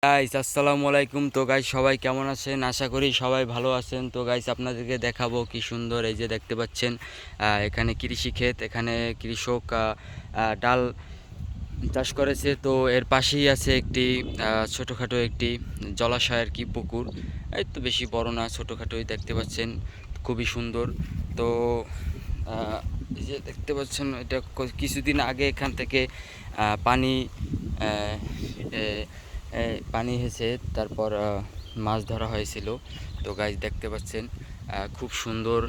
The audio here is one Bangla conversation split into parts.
গাইস আসসালামু আলাইকুম। তো গাইস সবাই কেমন আছেন? আশা করি সবাই ভালো আছেন। তো গাইস আপনাদেরকে দেখাবো কি সুন্দর এই যে দেখতে পাচ্ছেন এখানে কৃষি ক্ষেত, এখানে কৃষক ডাল চাষ করেছে। তো এর পাশেই আছে একটি ছোটোখাটো একটি জলাশয় আর কি, পুকুর। এই তো বেশি বড় না, ছোটোখাটোই দেখতে পাচ্ছেন, খুবই সুন্দর। তো আহ, এই যে দেখতে পাচ্ছেন এটা কিছুদিন আগে এখান থেকে পানি আহ, এ, এ, পানি এসেছে, তারপর মাছ ধরা হয়েছিল। তো গাইস দেখতে পাচ্ছেন খুব সুন্দর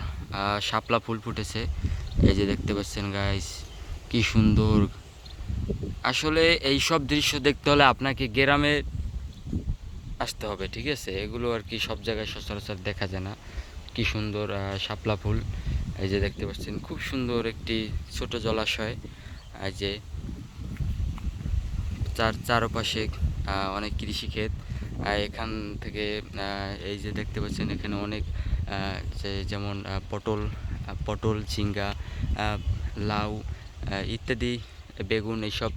শাপলা ফুল ফুটেছে। এই যে দেখতে পাচ্ছেন গাইস, কি সুন্দর। আসলে এই সব দৃশ্য দেখতে হলে আপনাকে গ্রামে আসতে হবে, ঠিক আছে? এগুলো আর কি সব জায়গায় সচরাচর দেখা যায় না। কি সুন্দর শাপলা ফুল। এই যে দেখতে পাচ্ছেন খুব সুন্দর একটি ছোট জলাশয়। এই যে চারপাশে অনেক কৃষিক্ষেত। এখান থেকে এই যে দেখতে পাচ্ছেন এখানে অনেক যেমন পটল, ঝিঙ্গা, লাউ ইত্যাদি, বেগুন, এইসব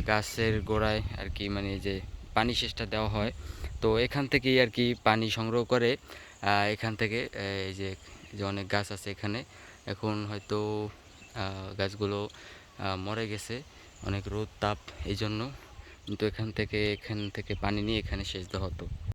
গাছের গোড়ায় আর কি, মানে এই যে পানি সেচটা দেওয়া হয়। তো এখান থেকেই আর কি পানি সংগ্রহ করে। এখান থেকে এই যে অনেক গাছ আছে এখানে, এখন হয়তো গাছগুলো মরে গেছে, অনেক রোদ তাপ এই জন্য। কিন্তু এখান থেকে পানি নিয়ে এখানে সেচ দেওয়া হতো।